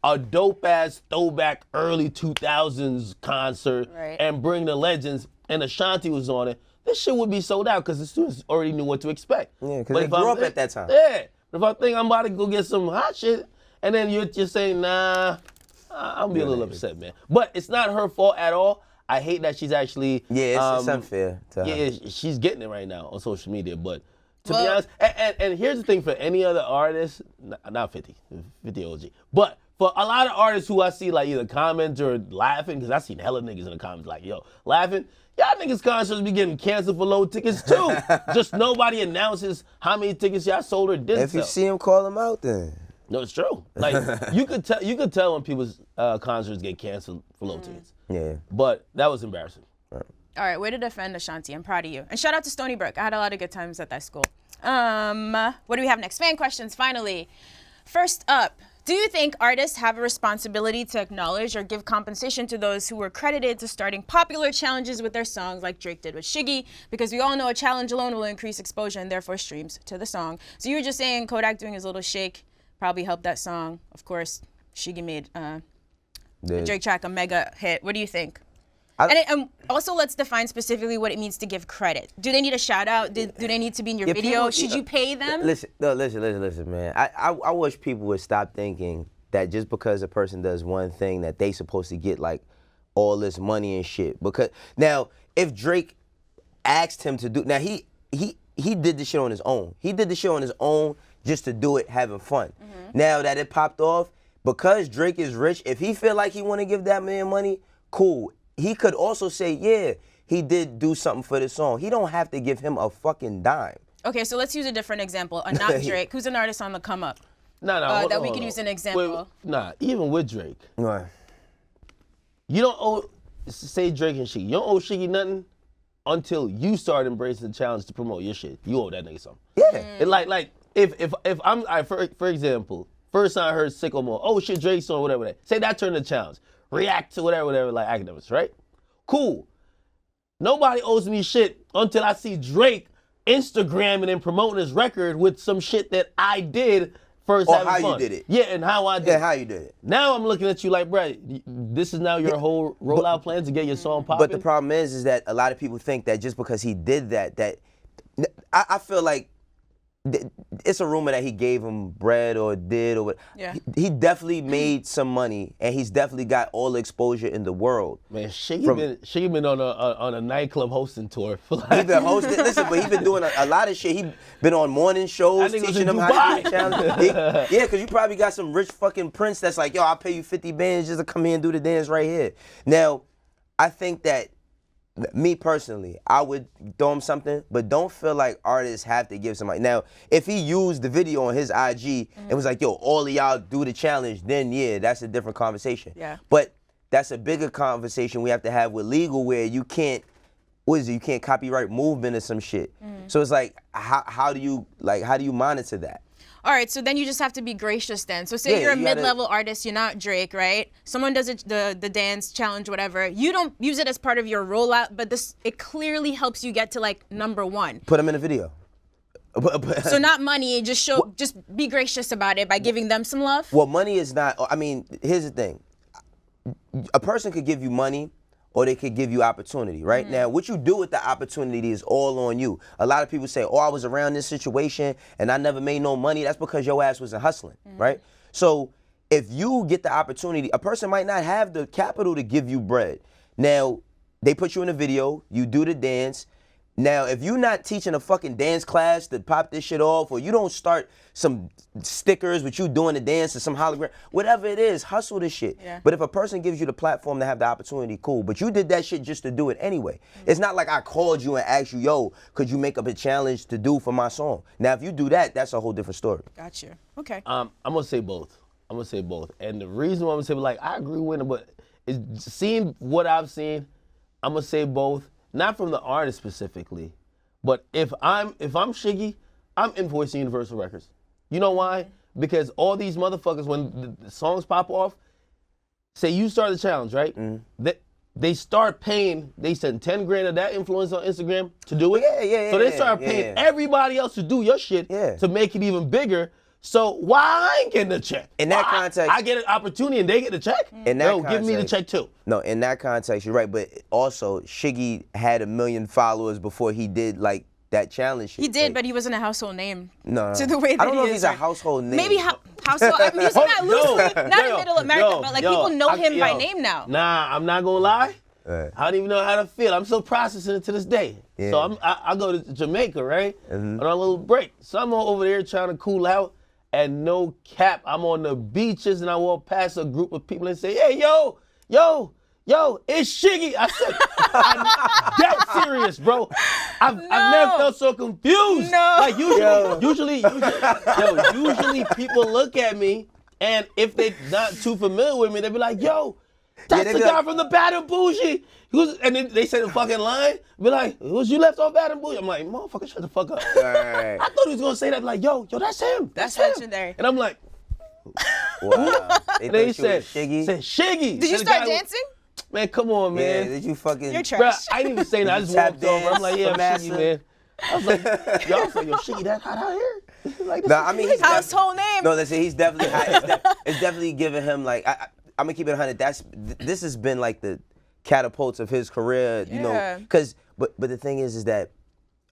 a dope ass throwback early 2000s concert and bring the legends, and Ashanti was on it. This shit would be sold out because the students already knew what to expect. Yeah, because they grew up at that time. Yeah, but if I think I'm about to go get some hot shit, and then you're just saying, nah, I'll be a little upset, man. But it's not her fault at all. I hate that she's actually. Yeah, it's unfair to her. Yeah, she's getting it right now on social media, but. To be honest, and here's the thing for any other artist, not 50 OG, but for a lot of artists who I see like either comment or laughing, because I seen hella niggas in the comments like, yo, laughing, y'all niggas concerts be getting canceled for low tickets too. Just nobody announces how many tickets y'all sold or didn't If sell. you see him, call him out then. No, it's true. Like you could tell when people's concerts get canceled for low tickets. Yeah. But that was embarrassing. All right, way to defend Ashanti. I'm proud of you. And shout out to Stony Brook. I had a lot of good times at that school. What do we have next? Fan questions, finally. First up, do you think artists have a responsibility to acknowledge or give compensation to those who were credited to starting popular challenges with their songs like Drake did with Shiggy? Because we all know a challenge alone will increase exposure and therefore streams to the song. So you were just saying Kodak doing his little shake probably helped that song. Of course, Shiggy made the Drake track a mega hit. What do you think? And also, let's define specifically what it means to give credit. Do they need a shout out? Do they need to be in your video? Should you pay them? Listen, man. I wish people would stop thinking that just because a person does one thing that they supposed to get like all this money and shit. Because now, if Drake asked him to do, now he did this shit on his own. He did this shit on his own just to do it, having fun. Now that it popped off, because Drake is rich, if he feel like he want to give that man money, cool. He could also say, yeah, he did do something for this song. He don't have to give him a fucking dime. Okay, so let's use a different example. Not Drake, who's an artist on the come up. That we can use an example. Even with Drake. Right. You don't owe, say Drake and Shiggy. You don't owe Shiggy nothing until you start embracing the challenge to promote your shit. You owe that nigga something. Yeah. It like if I'm, for example, first time I heard Sicko Mode, oh shit, Drake's song, whatever that. Say that turned the challenge. React to whatever, like Akademiks, right? Cool. Nobody owes me shit until I see Drake Instagramming and promoting his record with some shit that I did first. Or how you did it. Yeah, and how I did it. Yeah, how you did it. Now I'm looking at you like, bruh, this is now your whole rollout plan to get your song popping. But the problem is that a lot of people think that just because he did that I feel like it's a rumor that he gave him bread or did or what. Yeah. He definitely made some money, and he's definitely got all the exposure in the world. Man, Shiggy been on a nightclub hosting tour. For like, He been hosting. Listen, but he been doing a lot of shit. He been on morning shows teaching them how to do the challenge. Yeah, because you probably got some rich fucking prince that's like, yo, I'll pay you 50 bands just to come here and do the dance right here. Now, I think that me personally, I would throw him something, but don't feel like artists have to give somebody. Now, if he used the video on his IG and was like, yo, all of y'all do the challenge, then yeah, that's a different conversation. Yeah. But that's a bigger conversation we have to have with legal, where you can't, you can't copyright movement or some shit. So it's like, how do you monitor that? All right, so then you just have to be gracious then. So say you're a mid-level artist, you're not Drake, right? Someone does the dance challenge, whatever. You don't use it as part of your rollout, but it clearly helps you get to like #1. Put them in a video. So not money, just be gracious about it by giving them some love. Well, money is not, I mean, here's the thing. A person could give you money, or they could give you opportunity, right? Now, what you do with the opportunity is all on you. A lot of people say, oh, I was around this situation and I never made no money. That's because your ass wasn't hustling, right? So if you get the opportunity, a person might not have the capital to give you bread. Now, they put you in a video, you do the dance. Now, if you're not teaching a fucking dance class to pop this shit off, or you don't start some stickers with you doing the dance or some hologram, whatever it is, hustle this shit. Yeah. But if a person gives you the platform to have the opportunity, cool. But you did that shit just to do it anyway. It's not like I called you and asked you, yo, could you make up a challenge to do for my song? Now, if you do that, that's a whole different story. Got you. Okay. I'm gonna say both. And the reason why I'm gonna say, like, I agree with him, but it's seeing what I've seen, I'm gonna say both. Not from the artist specifically, but if I'm Shiggy, I'm invoicing Universal Records. You know why? Because all these motherfuckers, when the songs pop off, say you start the challenge, right? They start paying, they send 10 grand of that influence on Instagram to do it. Yeah. So they start paying everybody else to do your shit to make it even bigger. So why I ain't getting a check? In that context, I get an opportunity and they get the check? In that context, give me the check too. No, in that context, you're right. But also, Shiggy had 1 million followers before he did like that challenge shit. He did, but he wasn't a household name. No. To the way that I don't know he if he's a household name. Maybe household. I'm using that loosely, not in Middle America, but like people know him by name now. Nah, I'm not gonna lie. I don't even know how to feel. I'm still processing it to this day. Yeah. So I go to Jamaica, right? On a little break. So I'm over there trying to cool out. And no cap, I'm on the beaches and I walk past a group of people and say, hey, yo, it's Shiggy. I said, I'm dead serious, bro. I've never felt so confused. No. Like usually people look at me, and if they're not too familiar with me, they be like, yo, that's the guy from the Bad and Bougie. And then they say the fucking line, be like, was you left off Bad and Bougie? I'm like, motherfucker, shut the fuck up. Right. I thought he was gonna say that, like, yo, that's him. That's him. legendary. And I'm like, wow. And then he said, Shiggy. Shiggy. Did you start dancing? Man, come on, man. Yeah, did you fucking... You're Bruh, trash. I didn't even say that. I just walked over. I'm like, yeah, I'm Shiggy, man. I was like, yo, Shiggy, that hot out here? Like, nah, I mean, household name. No, listen, he's definitely hot. It's definitely giving him, like, I'm gonna keep it 100. This has been like the catapults of his career, you know, because, but the thing is that,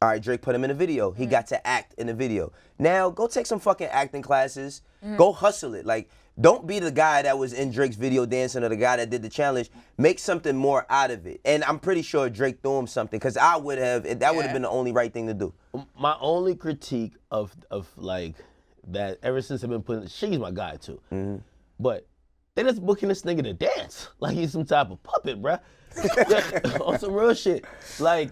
all right, Drake put him in a video. He got to act in the video. Now, go take some fucking acting classes. Go hustle it. Like, don't be the guy that was in Drake's video dancing or the guy that did the challenge. Make something more out of it. And I'm pretty sure Drake threw him something because that would have been the only right thing to do. My only critique of like that ever since I've been putting, Shiggy's my guy too. But they just booking this nigga to dance like he's some type of puppet, bruh. On some real shit. Like,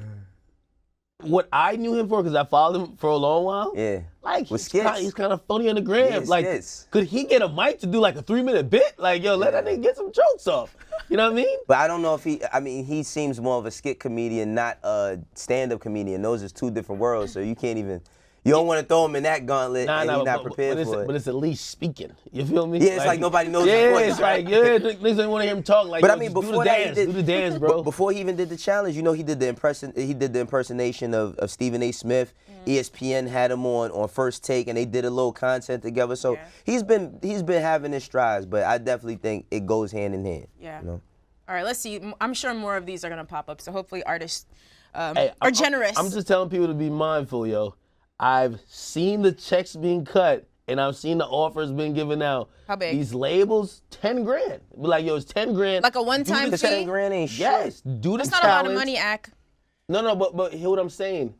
what I knew him for, because I followed him for a long while. Yeah. Like, he's kind of funny on the gram. Yeah, like, skits. Could he get a mic to do like a 3-minute bit? Like, yo, let that nigga get some jokes off. You know what I mean? But I don't know if he seems more of a skit comedian, not a stand-up comedian. Those are two different worlds, so you can't even, you don't want to throw him in that gauntlet and he's not prepared for it. But it's at least speaking. You feel me? Yeah, it's like nobody knows his voice. It's like, niggas don't want to hear him talk. Like, but yo, I mean, do before do the dance, bro. Before he even did the challenge, you know, he did the impersonation of Stephen A. Smith. ESPN had him on First Take, and they did a little content together. So he's been having his strides, but I definitely think it goes hand in hand. Yeah. You know? All right, let's see. I'm sure more of these are gonna pop up. So hopefully artists are generous. I'm just telling people to be mindful, yo. I've seen the checks being cut, and I've seen the offers being given out. How big? These labels, 10 grand. Be like, yo, it's 10 grand. Like a one-time fee? 10 grand ain't shit. Yes, do the That's challenge. not a lot of money, Ak. No, but hear what I'm saying.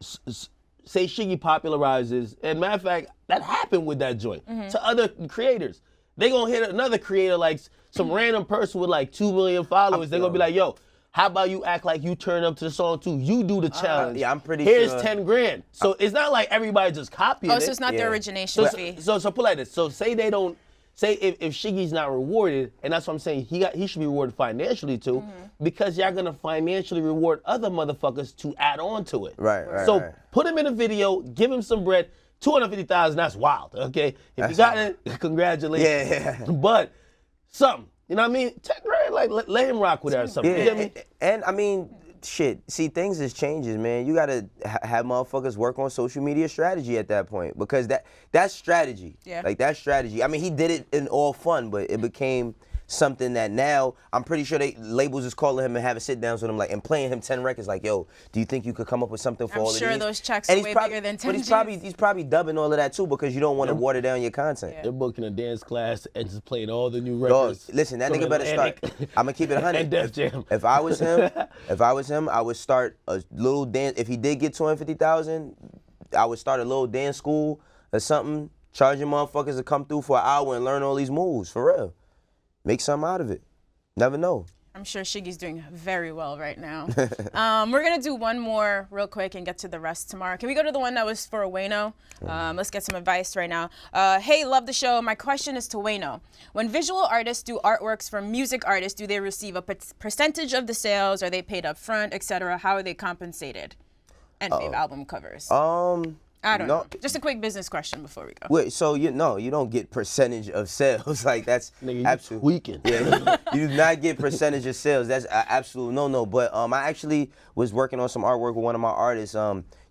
Say Shiggy popularizes, and matter of fact, that happened with that joint to other creators. They gonna hit another creator, like some random person with like 2 million followers. They're gonna be like, yo, how about you act like you turn up to the song too? You do the challenge. Yeah, I'm pretty Here's sure. 10 grand. So it's not like everybody just copying it. Oh, so it's not the origination fee. So put it like this. So say they don't, say if Shiggy's not rewarded, and that's what I'm saying, he should be rewarded financially too, because y'all gonna financially reward other motherfuckers to add on to it. Right. So put him in a video, give him some bread. 250,000, that's wild, okay? If you got it, congratulations. Yeah. But something, you know what I mean? 10 grand, like let him rock with that or something. Yeah, You get me? and I mean, shit. See, things is changes, man. You gotta have motherfuckers work on social media strategy at that point, because that's strategy. Yeah. Like that's strategy. I mean, he did it in all fun, but it became something that now I'm pretty sure labels is calling him and having sit downs with him, like, and playing him 10 records. Like, yo, do you think you could come up with something for all of these? I'm sure those checks and are way bigger than 10 But he's probably dubbing all of that too, because you don't want to water down your content. They're booking a dance class and just playing all the new Dog, records. listen, that nigga better start. I'm gonna keep it 100. And Def Jam. If I was him, I would start a little dance. If he did get 250,000, I would start a little dance school or something, charging motherfuckers to come through for an hour and learn all these moves, for real. Make something out of it. Never know. I'm sure Shiggy's doing very well right now. We're gonna do one more real quick and get to the rest tomorrow. Can we go to the one that was for Wayno? Let's get some advice right now. Hey, love the show. My question is to Wayno. When visual artists do artworks for music artists, do they receive a percentage of the sales? Are they paid up front, etc.? How are they compensated? And fave album covers. I don't know. Just a quick business question before we go. Wait, so you don't get percentage of sales. Like that's absolute tweaking. Yeah, you do not get percentage of sales. That's absolute no. But I actually was working on some artwork with one of my artists.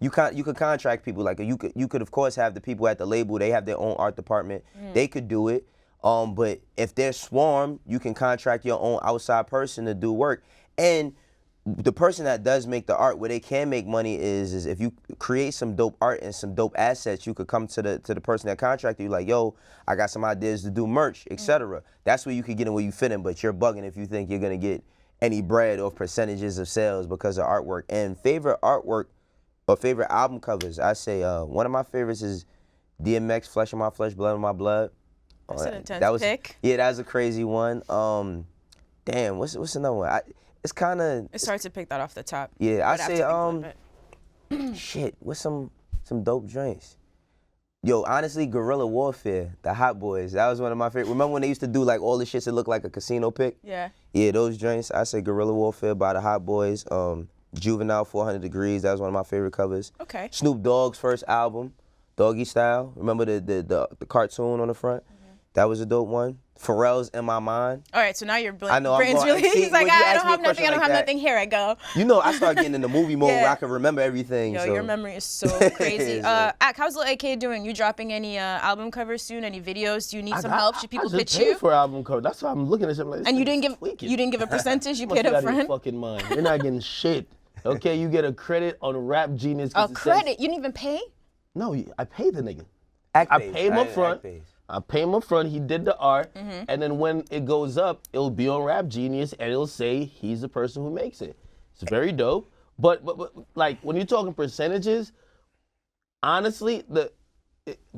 You could contract people. Like you could of course have the people at the label. They have their own art department. They could do it. But if they're swarmed, you can contract your own outside person to do work. And the person that does make the art, where they can make money is if you create some dope art and some dope assets, you could come to the person that contracted you, like, yo, I got some ideas to do merch, etc. That's where you could get in where you fit in, but you're bugging if you think you're gonna get any bread or percentages of sales because of artwork. And favorite artwork or favorite album covers, I say one of my favorites is DMX, Flesh of My Flesh, Blood of My Blood. That's an intense pick. Yeah, that was a crazy one. Damn, what's another one? It's hard to pick that off the top. Yeah, I say shit, what's some dope joints? Yo, honestly, Guerrilla Warfare, the Hot Boys, that was one of my favorite. Remember when they used to do like all the shits that looked like a casino pick? Yeah. Yeah, those joints. I say Guerrilla Warfare by the Hot Boys. Juvenile 400 Degrees, that was one of my favorite covers. Okay. Snoop Dogg's first album, Doggy Style. Remember the cartoon on the front? That was a dope one. Pharrell's In My Mind. All right, so now your brain's going, really, he's like, I don't have nothing, like nothing, here I go. You know, I start getting in the movie mode where I can remember everything. Yo, so. your memory is so crazy. Ak, how's Lil AK doing? You dropping any album covers soon? Any videos? Do you need some help? Should people pitch you? For album cover. That's why I'm looking at something like this. And you didn't give a percentage? You paid up front? Your fucking mind. You're not getting shit. Okay, you get a credit on Rap Genius. A credit? You didn't even pay? No, I paid the nigga. I paid him up front. I pay him up front, he did the art, and then when it goes up, it'll be on Rap Genius, and it'll say he's the person who makes it. It's very dope. But like, when you're talking percentages, honestly,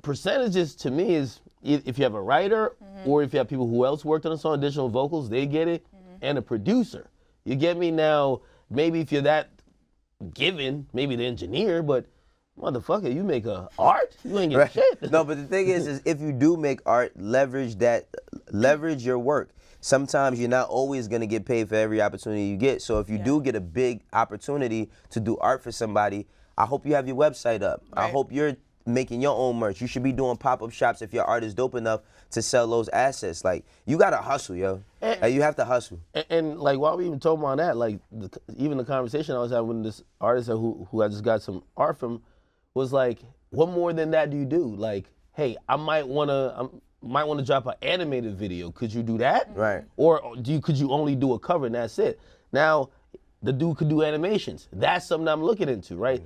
percentages to me is if you have a writer or if you have people who else worked on a song, additional vocals, they get it, and a producer. You get me? Now, maybe if you're that given, maybe the engineer, but motherfucker, you make art? You ain't getting shit. No, but the thing is if you do make art, leverage your work. Sometimes you're not always gonna get paid for every opportunity you get. So if you do get a big opportunity to do art for somebody, I hope you have your website up. Right. I hope you're making your own merch. You should be doing pop-up shops if your art is dope enough to sell those assets. Like, you gotta hustle, yo. Like, you have to hustle. And like, while we even talking about that, like, even the conversation I was having with this artist who I just got some art from was like, what more than that do you do? Like, hey, I might wanna drop an animated video. Could you do that? Right. Or could you only do a cover and that's it? Now, the dude could do animations. That's something I'm looking into, right?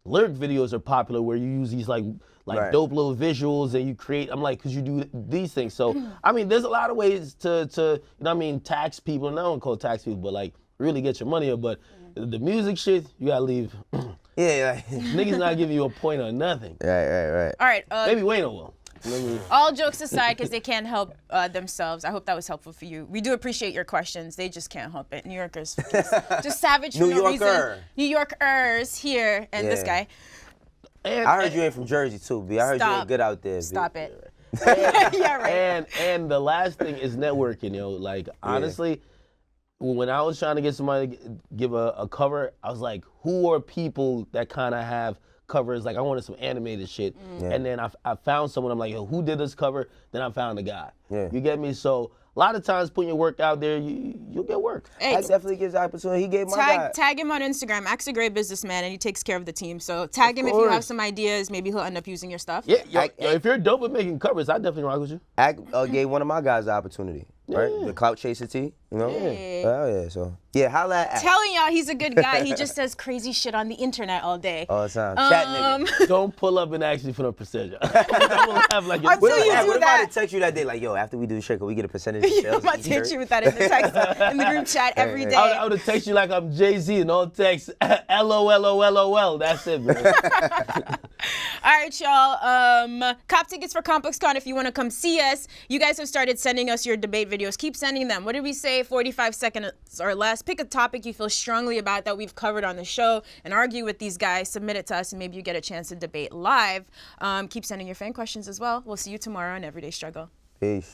Lyric videos are popular where you use these like dope little visuals and you create, I'm like, could you do these things? So, I mean, there's a lot of ways to you know what I mean, tax people, and I don't call it tax people, but like really get your money up. But the music shit, you gotta leave. Yeah. Niggas not giving you a point on nothing. Right. All right. Maybe Wayno will. All jokes aside, because they can't help themselves, I hope that was helpful for you. We do appreciate your questions. They just can't help it. New Yorkers, just savage for no reason. New Yorkers here, and this guy. I heard you ain't from Jersey too, B. I heard you ain't good out there, B. Stop it. Yeah, right. And the last thing is networking, yo. Like, honestly, when I was trying to get somebody to give a cover, I was like, who are people that kind of have covers? Like, I wanted some animated shit. And then I found someone, I'm like, yo, who did this cover? Then I found a guy. You get me? So a lot of times putting your work out there, you'll get work. Hey, that definitely gives the opportunity. He gave my guy. Tag him on Instagram. Axe a great businessman, and he takes care of the team. So tag him if you have some ideas. Maybe he'll end up using your stuff. Yeah, yo, if you're dope at making covers, I definitely rock with you. Act gave one of my guys the opportunity, right? The Clout Chaser T, you know? Yeah. So, yeah, holla at Act. Telling y'all he's a good guy. He just says crazy shit on the internet all day. All the time. Chat nigga. Don't pull up and ask me for no percentage. I will have like Until you do what if that. I text you that day, like, yo, after we do the shit, can we get a percentage of sales? I'm about to hit you with that in the text, in the group chat every day. I would have texted you like I'm Jay-Z and all text LOLOLOL. That's it, man. All right, y'all. Cop tickets for ComplexCon if you want to come see us. You guys have started sending us your debate videos. Keep sending them. What did we say? 45 seconds or less. Pick a topic you feel strongly about that we've covered on the show and argue with these guys. Submit it to us and maybe you get a chance to debate live. Keep sending your fan questions as well. We'll see you tomorrow on Everyday Struggle. Peace.